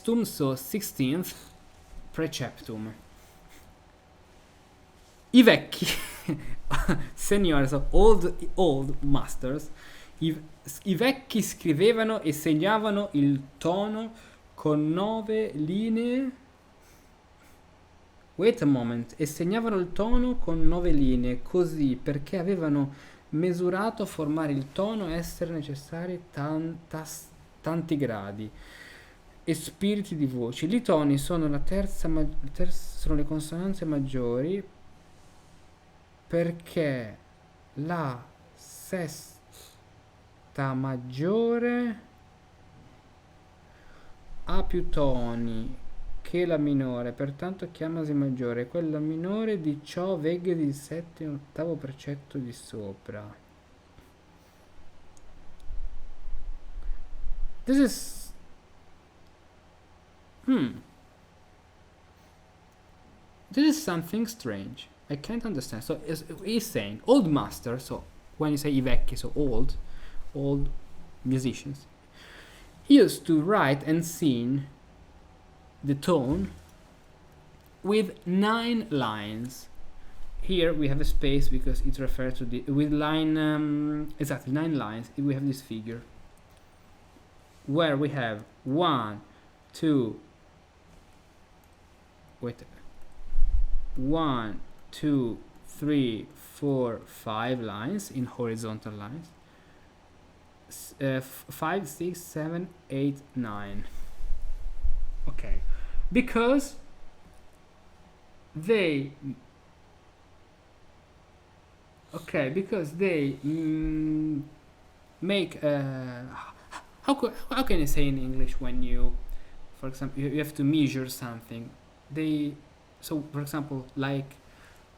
sextum, so 16th preceptum. I vecchi signori, so old masters, i vecchi scrivevano e segnavano il tono con 9 linee. Wait a moment. E segnavano il tono con 9 linee, così, perché avevano misurato formare il tono essere necessari tanti gradi e spiriti di voci. I toni sono sono le consonanze maggiori, perché la sesta maggiore ha più toni che la minore, pertanto chiamasi maggiore. Quella minore di ciò veghe di settimo e ottavo precetto di sopra. This is this is something strange. I can't understand. So he's saying old master, so when you say i vecchi, so old musicians, used to write and sing the tone with 9 lines. Here we have a space because it refers to the with line exactly 9 lines. We have this figure where we have 1 2 3 4 5 lines in horizontal lines. 5 6 7 8 9. Okay, because they make how can I say in English when you, for example, you have to measure something. So for example, like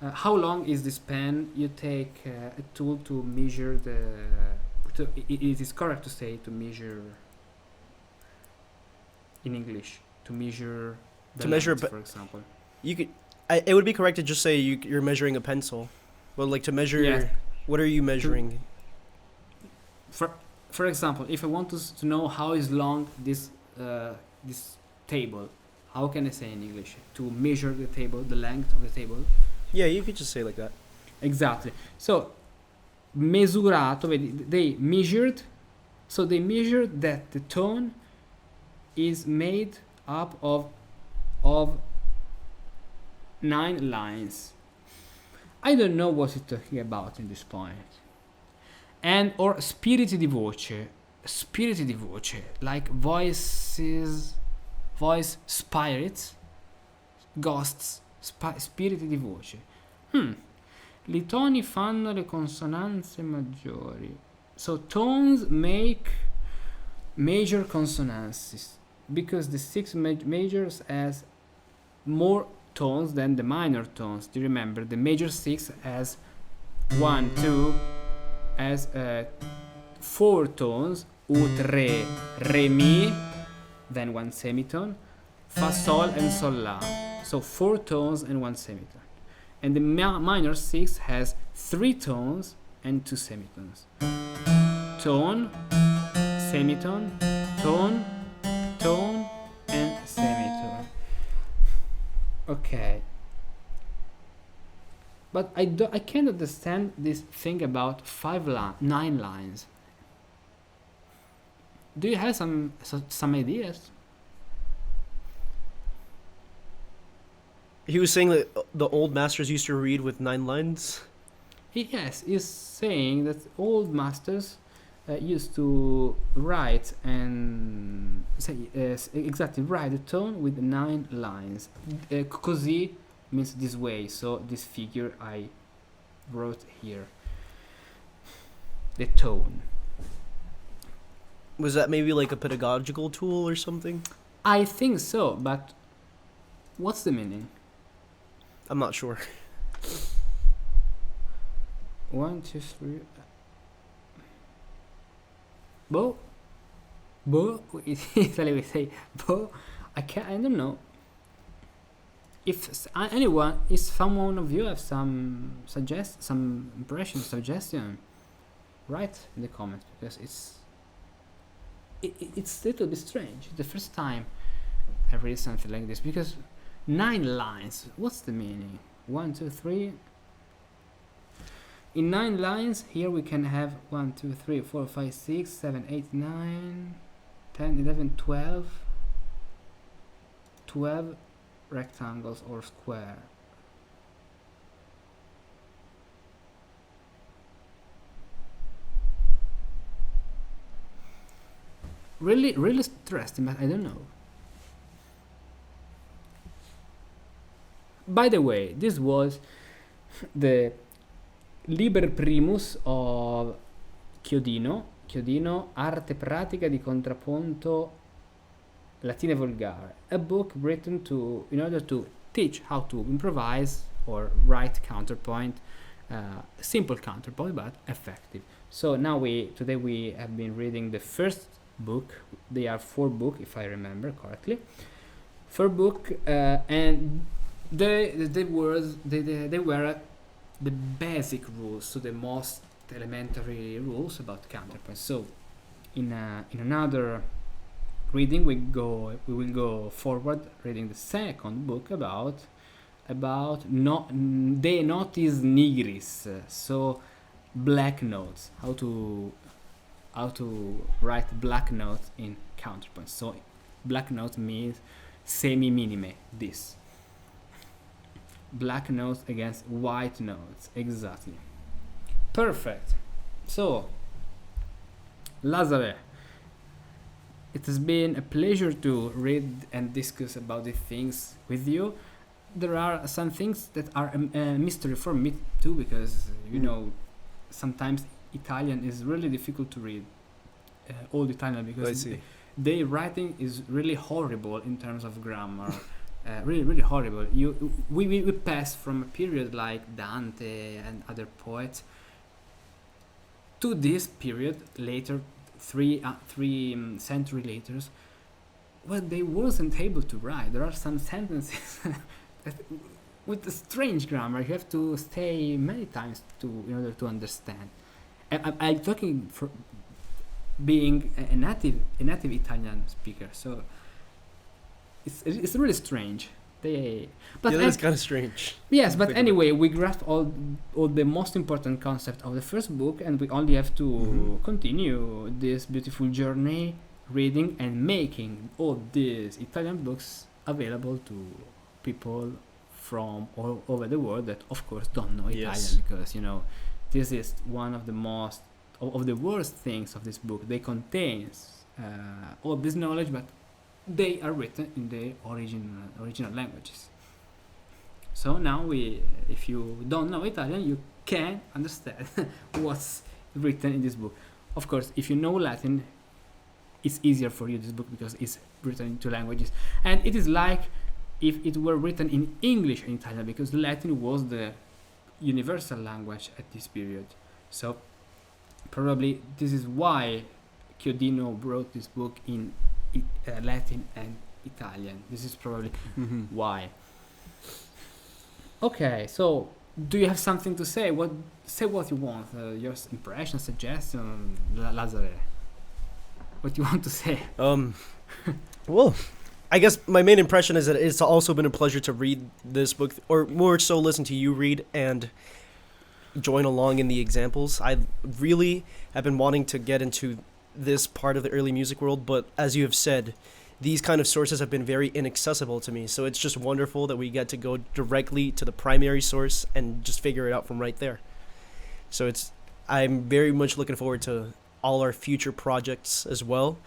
how long is this pen? You take a tool to measure it is correct to say to measure in English, to measure the length, for example. You could. It would be correct to just say you're measuring a pencil, but like to measure. Yes. What are you measuring? For example, if I want to know how is long this table, how can I say in English to measure the table, the length of the table? Yeah, you could just say like that. Exactly. So misurato, they measured. So they measured that the tone is made up of 9 lines. I don't know what he's talking about in this point. And or spiriti di voce, like voice spirits, ghosts, spiriti di voce. I toni fanno le consonanze maggiori. So tones make major consonances, because the 6 majors has more tones than the minor tones. Do you remember? The major 6 has 1, 2, has 4 tones, ut, re, mi, then 1 semitone, fa, sol, and sol, la. So 4 tones and 1 semitone. And the minor 6 has 3 tones and 2 semitones. Tone, semitone, tone, and semitone. Okay. But I can't understand this thing about 9 lines. Do you have some ideas? He was saying that the old masters used to read with 9 lines. Yes, he's saying that old masters used to write and write the tone with 9 lines. Così means this way, so this figure I wrote here. The tone. Was that maybe like a pedagogical tool or something? I think so, but what's the meaning? I'm not sure. 1, 2, 3. Bo. In Italy we say bo. I don't know. If someone of you have some suggestion, write in the comments, because it's a little bit strange. The first time I read something like this, because 9 lines, what's the meaning? 1, 2, 3. In 9 lines, here we can have 1, 2, 3, 4, 5, 6, 7, 8, 9, 10, 11, 12. 12 rectangles or square. Really interesting, but I don't know. By the way, this was the Liber Primus of Chiodino, Arte, pratica di contraponto Latine volgare, a book written in order to teach how to improvise or write counterpoint, simple counterpoint but effective. So now today we have been reading the first book. They are 4 books, if I remember correctly. 4 book, and they were the basic rules, so the most elementary rules about counterpoint. So in another reading we will go forward reading the second book about de notis nigris, so black notes, how to write black notes in counterpoint. So black notes means semi-minime, this black notes against white notes, exactly. Perfect. So Lazare, it has been a pleasure to read and discuss about these things with you. There are some things that are a mystery for me too, because sometimes Italian is really difficult to read, old Italian, because their writing is really horrible in terms of grammar. Really horrible. We pass from a period like Dante and other poets to this period later, three century later, well, they wasn't able to write. There are some sentences with a strange grammar. You have to stay many times in order to understand. And I'm talking for being a native Italian speaker, so it's really strange. That's kind of strange. Yes, but anyway, we grasped all the most important concept of the first book, and we only have to continue this beautiful journey, reading and making all these Italian books available to people from all over the world that, of course, don't know Italian, because this is one of the worst things of this book. They contains all this knowledge, but they are written in the original languages. So now if you don't know Italian, you can understand what's written in this book. Of course, if you know Latin, it's easier for you, this book, because it's written in 2 languages. And it is like if it were written in English and Italian, because Latin was the universal language at this period. So probably this is why Chiodino wrote this book in Latin and Italian. This is probably why. Okay, so do you have something to say? Say what you want. Your impression, suggestion, Lazare. What you want to say? Well, I guess my main impression is that it's also been a pleasure to read this book, or more so listen to you read and join along in the examples. I really have been wanting to get into this part of the early music world, but as you have said, these kind of sources have been very inaccessible to me, so it's just wonderful that we get to go directly to the primary source and just figure it out from right there. So I'm very much looking forward to all our future projects as well.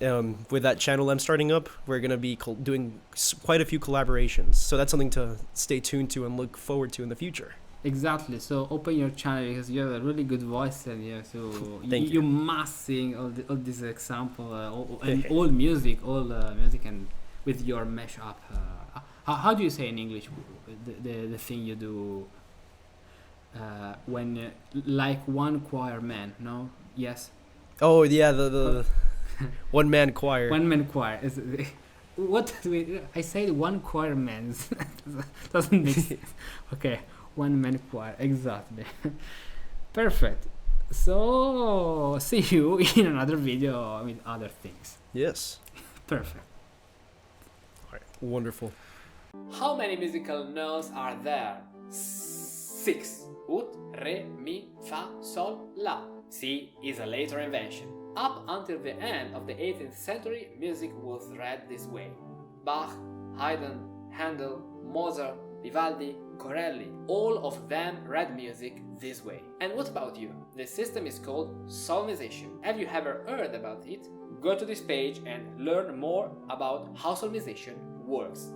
With that channel I'm starting up, we're going to be doing quite a few collaborations, so that's something to stay tuned to and look forward to in the future. Exactly. So open your channel, because you have a really good voice, and you must sing all this example, all music, and with your mashup. How do you say in English the thing you do when like one choir man? No. Yes. Oh yeah, the one man choir. One man choir. What I said one choir man doesn't make sense. Okay. One man choir, exactly. Perfect. So see you in another video with other things. Yes. Perfect. Wonderful. How many musical notes are there? 6. Ut, re, mi, fa, sol, la. C is a later invention. Up until the end of the 18th century, music was read this way. Bach, Haydn, Handel, Mozart, Vivaldi, Corelli, all of them read music this way. And what about you? The system is called Solmisation. Have you ever heard about it? Go to this page and learn more about how Solmisation works.